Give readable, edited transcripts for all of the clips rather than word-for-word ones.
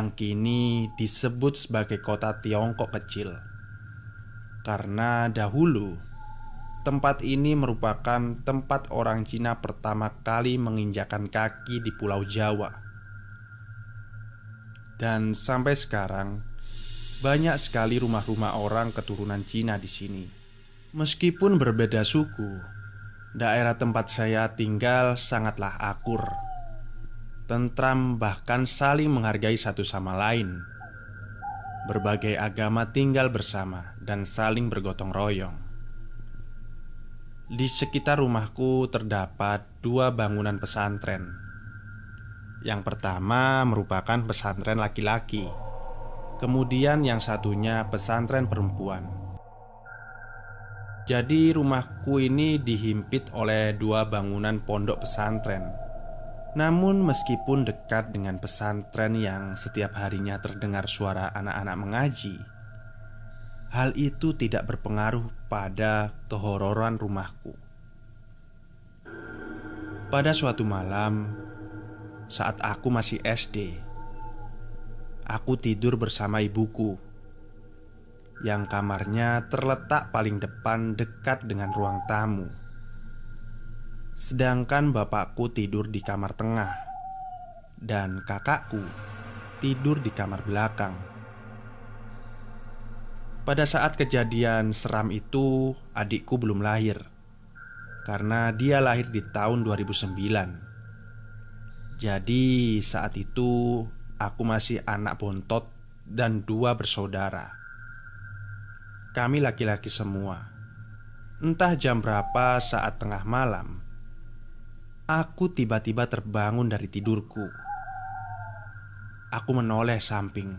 yang kini disebut sebagai kota Tiongkok kecil. Karena dahulu tempat ini merupakan tempat orang Cina pertama kali menginjakan kaki di Pulau Jawa. Dan sampai sekarang banyak sekali rumah-rumah orang keturunan Cina di sini. Meskipun berbeda suku, daerah tempat saya tinggal sangatlah akur, tentram, bahkan saling menghargai satu sama lain. Berbagai agama tinggal bersama dan saling bergotong royong. Di sekitar rumahku terdapat dua bangunan pesantren. Yang pertama merupakan pesantren laki-laki, kemudian yang satunya pesantren perempuan. Jadi rumahku ini dihimpit oleh dua bangunan pondok pesantren. Namun meskipun dekat dengan pesantren yang setiap harinya terdengar suara anak-anak mengaji, hal itu tidak berpengaruh pada kehororan rumahku. Pada suatu malam, saat aku masih SD, aku tidur bersama ibuku yang kamarnya terletak paling depan dekat dengan ruang tamu. Sedangkan bapakku tidur di kamar tengah dan kakakku tidur di kamar belakang. Pada saat kejadian seram itu, adikku belum lahir karena dia lahir di tahun 2009. Jadi saat itu aku masih anak bontot dan dua bersaudara. Kami laki-laki semua. Entah jam berapa saat tengah malam, aku tiba-tiba terbangun dari tidurku. Aku menoleh samping.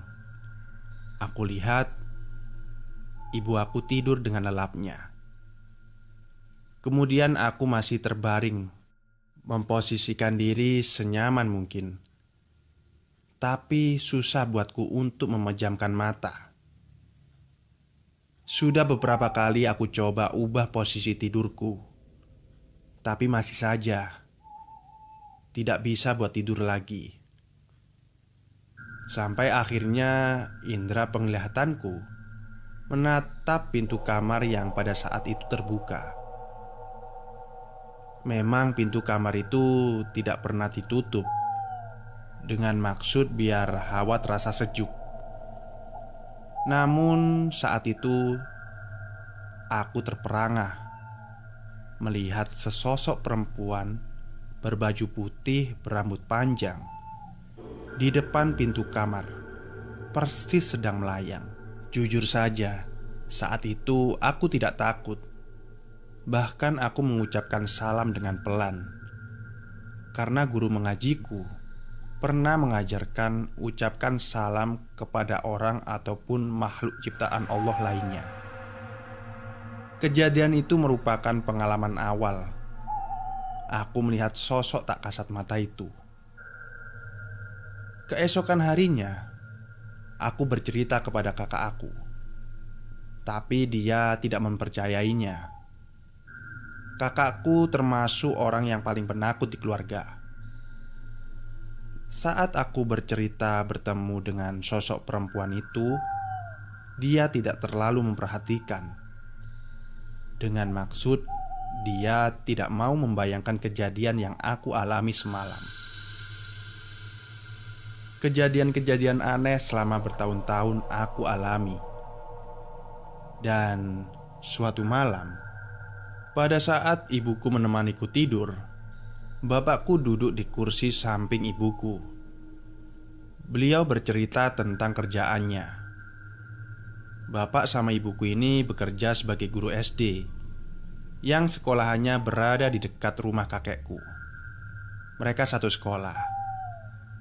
Aku lihat ibu aku tidur dengan lelapnya. Kemudian aku masih terbaring, memposisikan diri senyaman mungkin. Tapi susah buatku untuk memejamkan mata. Sudah beberapa kali aku coba ubah posisi tidurku, tapi masih saja tidak bisa buat tidur lagi. Sampai akhirnya indera penglihatanku menatap pintu kamar yang pada saat itu terbuka. Memang pintu kamar itu tidak pernah ditutup dengan maksud biar hawa terasa sejuk. Namun saat itu aku terperangah melihat sesosok perempuan berbaju putih berambut panjang di depan pintu kamar, persis sedang melayang. Jujur saja, saat itu aku tidak takut. Bahkan aku mengucapkan salam dengan pelan, karena guru mengajiku pernah mengajarkan ucapkan salam kepada orang ataupun makhluk ciptaan Allah lainnya. Kejadian itu merupakan pengalaman awal aku melihat sosok tak kasat mata itu. Keesokan harinya, aku bercerita kepada kakak aku, tapi dia tidak mempercayainya. Kakakku termasuk orang yang paling penakut di keluarga. Saat aku bercerita bertemu dengan sosok perempuan itu, dia tidak terlalu memperhatikan. Dengan maksud dia tidak mau membayangkan kejadian yang aku alami semalam. Kejadian-kejadian aneh selama bertahun-tahun aku alami. Dan suatu malam, pada saat ibuku menemaniku tidur, bapakku duduk di kursi samping ibuku. Beliau bercerita tentang kerjaannya. Bapak sama ibuku ini bekerja sebagai guru SD yang sekolahannya berada di dekat rumah kakekku. Mereka satu sekolah.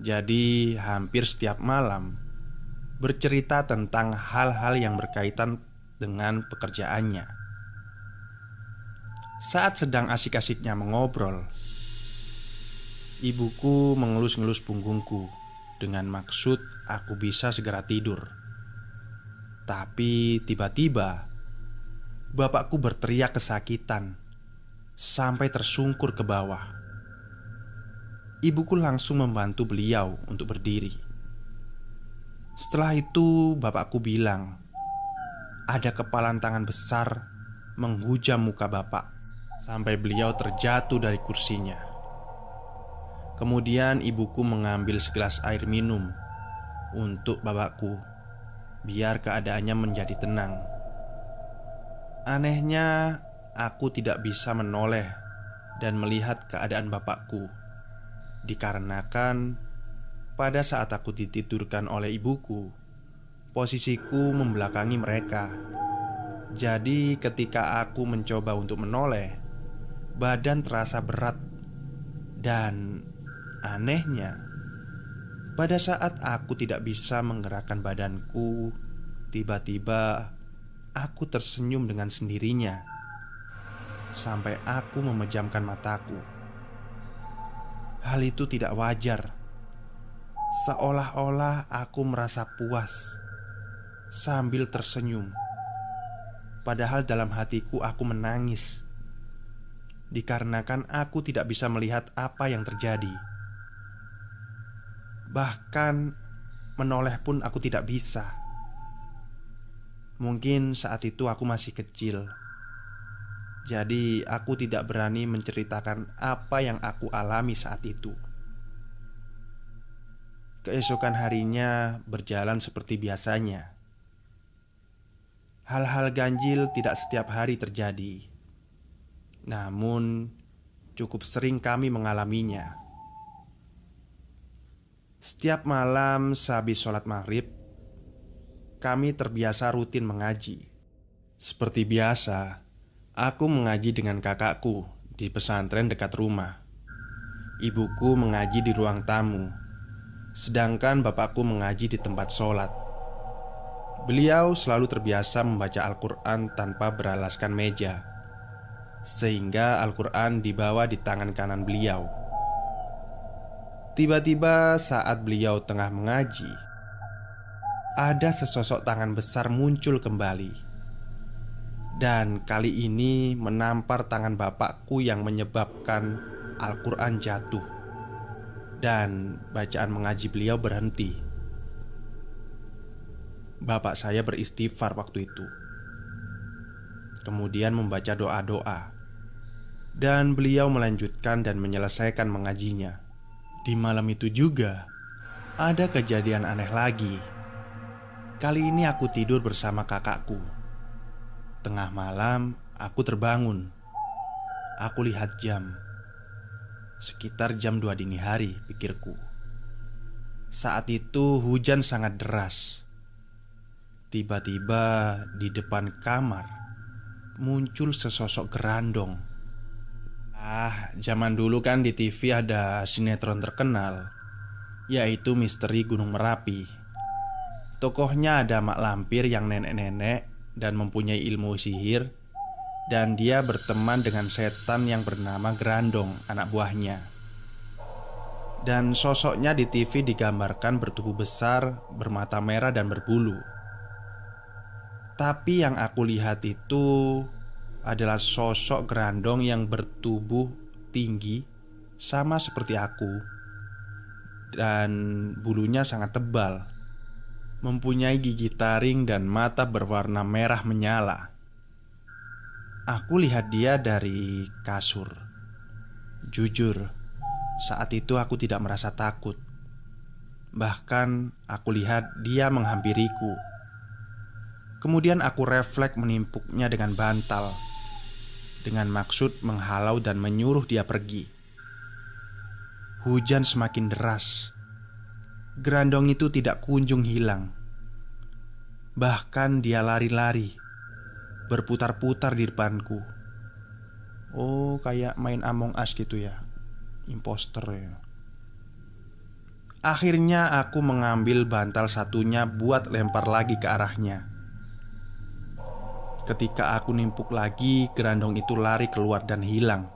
Jadi hampir setiap malam bercerita tentang hal-hal yang berkaitan dengan pekerjaannya. Saat sedang asik-asiknya mengobrol, ibuku mengelus-ngelus punggungku dengan maksud aku bisa segera tidur. Tapi tiba-tiba bapakku berteriak kesakitan sampai tersungkur ke bawah. Ibuku langsung membantu beliau untuk berdiri. Setelah itu bapakku bilang ada kepalan tangan besar menghujam muka bapak sampai beliau terjatuh dari kursinya. Kemudian ibuku mengambil segelas air minum untuk bapakku, biar keadaannya menjadi tenang. Anehnya, aku tidak bisa menoleh dan melihat keadaan bapakku, dikarenakan pada saat aku ditidurkan oleh ibuku, posisiku membelakangi mereka. Jadi ketika aku mencoba untuk menoleh, badan terasa berat. Dan anehnya, pada saat aku tidak bisa menggerakkan badanku, tiba-tiba aku tersenyum dengan sendirinya sampai aku memejamkan mataku. Hal itu tidak wajar. Seolah-olah aku merasa puas sambil tersenyum. Padahal dalam hatiku aku menangis, dikarenakan aku tidak bisa melihat apa yang terjadi. Bahkan menoleh pun aku tidak bisa. Mungkin saat itu aku masih kecil, jadi aku tidak berani menceritakan apa yang aku alami saat itu. Keesokan harinya berjalan seperti biasanya. Hal-hal ganjil tidak setiap hari terjadi, namun cukup sering kami mengalaminya. Setiap malam sehabis sholat maghrib, kami terbiasa rutin mengaji. Seperti biasa, aku mengaji dengan kakakku di pesantren dekat rumah. Ibuku mengaji di ruang tamu, sedangkan bapakku mengaji di tempat sholat. Beliau selalu terbiasa membaca Al-Quran tanpa beralaskan meja, sehingga Al-Quran dibawa di tangan kanan beliau. Tiba-tiba saat beliau tengah mengaji, ada sesosok tangan besar muncul kembali. Dan kali ini menampar tangan bapakku yang menyebabkan Al-Quran jatuh dan bacaan mengaji beliau berhenti. Bapak saya beristighfar waktu itu, kemudian membaca doa-doa, dan beliau melanjutkan dan menyelesaikan mengajinya. Di malam itu juga ada kejadian aneh lagi. Kali ini aku tidur bersama kakakku. Tengah malam aku terbangun. Aku lihat jam. Sekitar jam 2 dini hari, pikirku. Saat itu hujan sangat deras. Tiba-tiba di depan kamar muncul sesosok gerandong. Zaman dulu kan di TV ada sinetron terkenal, yaitu Misteri Gunung Merapi. Tokohnya ada mak lampir yang nenek-nenek dan mempunyai ilmu sihir, dan dia berteman dengan setan yang bernama Gerandong, anak buahnya. Dan sosoknya di TV digambarkan bertubuh besar, bermata merah dan berbulu. Tapi yang aku lihat itu adalah sosok Gerandong yang bertubuh tinggi, sama seperti aku, dan bulunya sangat tebal, mempunyai gigi taring dan mata berwarna merah menyala. Aku lihat dia dari kasur. Jujur, saat itu aku tidak merasa takut. Bahkan aku lihat dia menghampiriku. Kemudian aku refleks menimpuknya dengan bantal, dengan maksud menghalau dan menyuruh dia pergi. Hujan semakin deras. Gerandong itu tidak kunjung hilang. Bahkan dia lari-lari, berputar-putar di depanku. Oh, kayak main Among Us gitu ya, imposter ya. Akhirnya aku mengambil bantal satunya buat lempar lagi ke arahnya. Ketika aku nimpuk lagi, gerandong itu lari keluar dan hilang.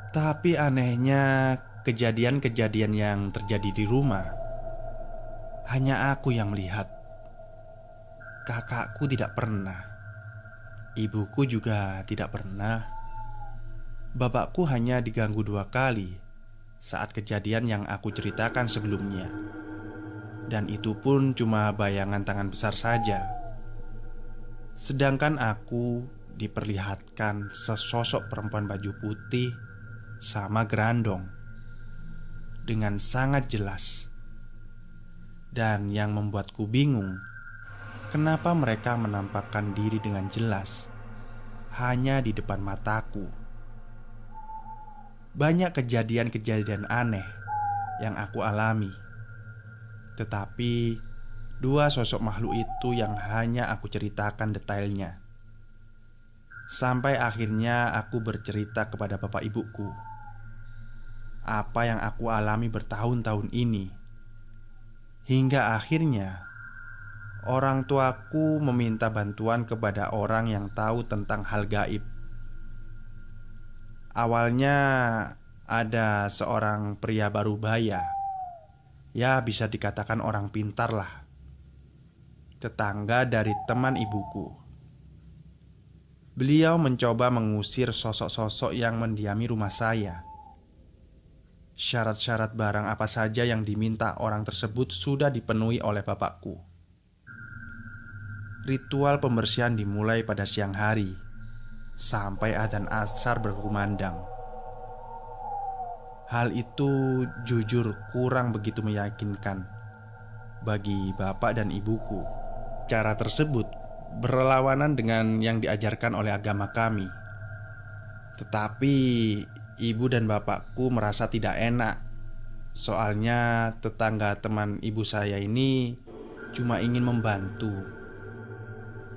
Tapi anehnya, kejadian-kejadian yang terjadi di rumah hanya aku yang melihat. Kakakku tidak pernah. Ibuku juga tidak pernah. Bapakku hanya diganggu 2 kali saat kejadian yang aku ceritakan sebelumnya. dan itu pun cuma bayangan tangan besar saja. Sedangkan aku diperlihatkan sesosok perempuan baju putih sama gerandong dengan sangat jelas. Dan yang membuatku bingung, kenapa mereka menampakkan diri dengan jelas hanya di depan mataku. Banyak kejadian-kejadian aneh yang aku alami, tetapi dua sosok makhluk itu yang hanya aku ceritakan detailnya. Sampai akhirnya aku bercerita kepada bapak ibuku apa yang aku alami bertahun-tahun ini. Hingga akhirnya orang tuaku meminta bantuan kepada orang yang tahu tentang hal gaib. Awalnya ada seorang pria baru baya, ya bisa dikatakan orang pintar lah, tetangga dari teman ibuku. Beliau mencoba mengusir sosok-sosok yang mendiami rumah saya. Syarat-syarat barang apa saja yang diminta orang tersebut sudah dipenuhi oleh bapakku. Ritual pembersihan dimulai pada siang hari sampai adzan asar berkumandang. Hal itu jujur kurang begitu meyakinkan bagi bapak dan ibuku. Cara tersebut berlawanan dengan yang diajarkan oleh agama kami. Tetapi ibu dan bapakku merasa tidak enak. Soalnya tetangga teman ibu saya ini cuma ingin membantu.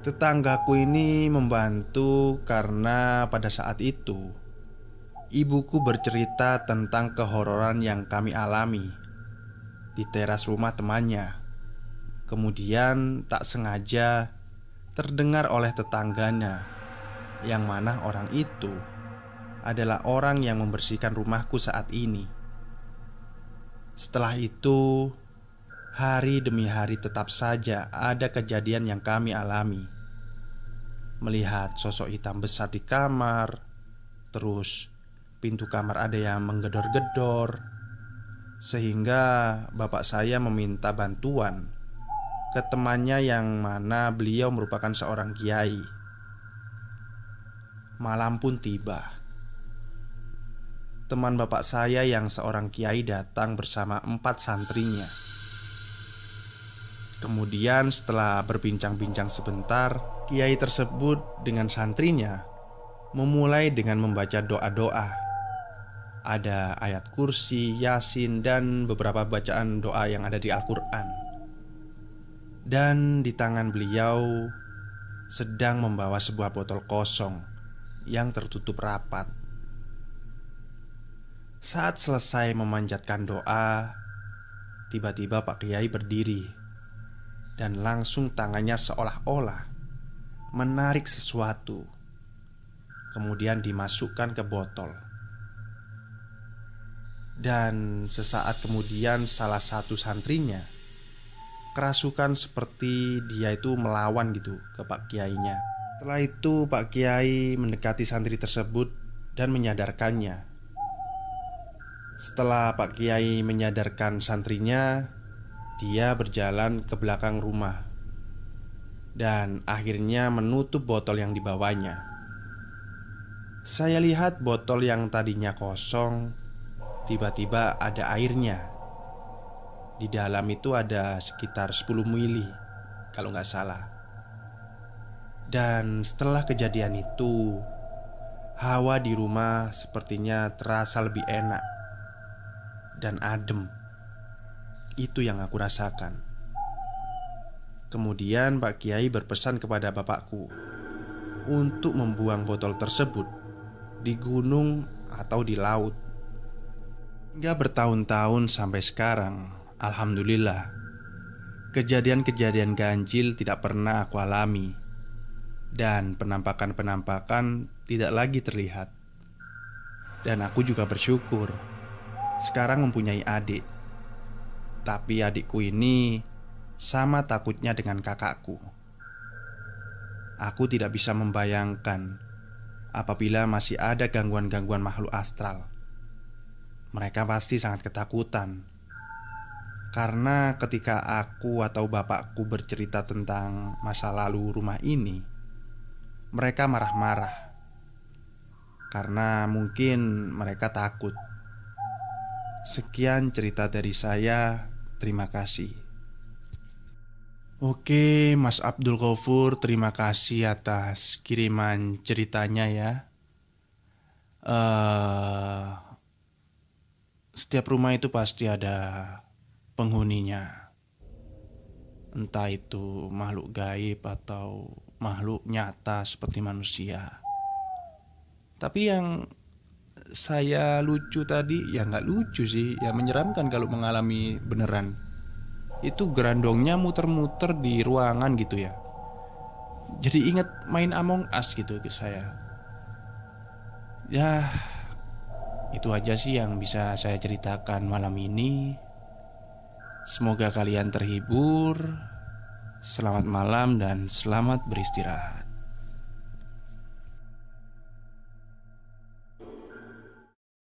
Tetanggaku ini membantu karena pada saat itu ibuku bercerita tentang kehororan yang kami alami di teras rumah temannya. Kemudian tak sengaja terdengar oleh tetangganya, yang mana orang itu adalah orang yang membersihkan rumahku saat ini. Setelah itu, hari demi hari tetap saja ada kejadian yang kami alami. Melihat sosok hitam besar di kamar, terus pintu kamar ada yang menggedor-gedor, sehingga bapak saya meminta bantuan ke temannya yang mana beliau merupakan seorang kiai. Malam pun tiba. Teman bapak saya yang seorang kiai datang bersama 4 santrinya. Kemudian setelah berbincang-bincang sebentar, kiai tersebut dengan santrinya memulai dengan membaca doa-doa. Ada ayat kursi, yasin, dan beberapa bacaan doa yang ada di Al-Quran. Dan di tangan beliau sedang membawa sebuah botol kosong yang tertutup rapat. Saat selesai memanjatkan doa, tiba-tiba Pak Kiai berdiri dan langsung tangannya seolah-olah menarik sesuatu, kemudian dimasukkan ke botol. Dan sesaat kemudian salah satu santrinya kerasukan seperti dia itu melawan gitu ke Pak Kiainya. Setelah itu Pak Kiai mendekati santri tersebut dan menyadarkannya. Setelah Pak Kiai menyadarkan santrinya, dia berjalan ke belakang rumah dan akhirnya menutup botol yang dibawanya. Saya lihat botol yang tadinya kosong tiba-tiba ada airnya. Di dalam itu ada sekitar 10 mili kalau nggak salah. Dan setelah kejadian itu, hawa di rumah sepertinya terasa lebih enak dan adem. Itu yang aku rasakan. Kemudian Pak Kiai berpesan kepada bapakku untuk membuang botol tersebut di gunung atau di laut. Hingga bertahun-tahun sampai sekarang, alhamdulillah, kejadian-kejadian ganjil tidak pernah aku alami. Dan penampakan-penampakan tidak lagi terlihat. Dan aku juga bersyukur sekarang mempunyai adik. Tapi adikku ini sama takutnya dengan kakakku. Aku tidak bisa membayangkan apabila masih ada gangguan-gangguan makhluk astral. Mereka pasti sangat ketakutan. Karena ketika aku atau bapakku bercerita tentang masa lalu rumah ini, mereka marah-marah karena mungkin mereka takut. Sekian cerita dari saya. Terima kasih. Oke, Mas Abdul Ghafur, terima kasih atas kiriman ceritanya ya. eh Setiap rumah itu pasti ada penghuninya. Entah itu makhluk gaib atau makhluk nyata seperti manusia. Tapi yang saya lucu tadi, ya nggak lucu sih, ya menyeramkan kalau mengalami beneran. Itu gerandongnya muter-muter di ruangan gitu ya. Jadi ingat main Among Us gitu ke saya. Ya, itu aja sih yang bisa saya ceritakan malam ini. Semoga kalian terhibur. Selamat malam dan selamat beristirahat.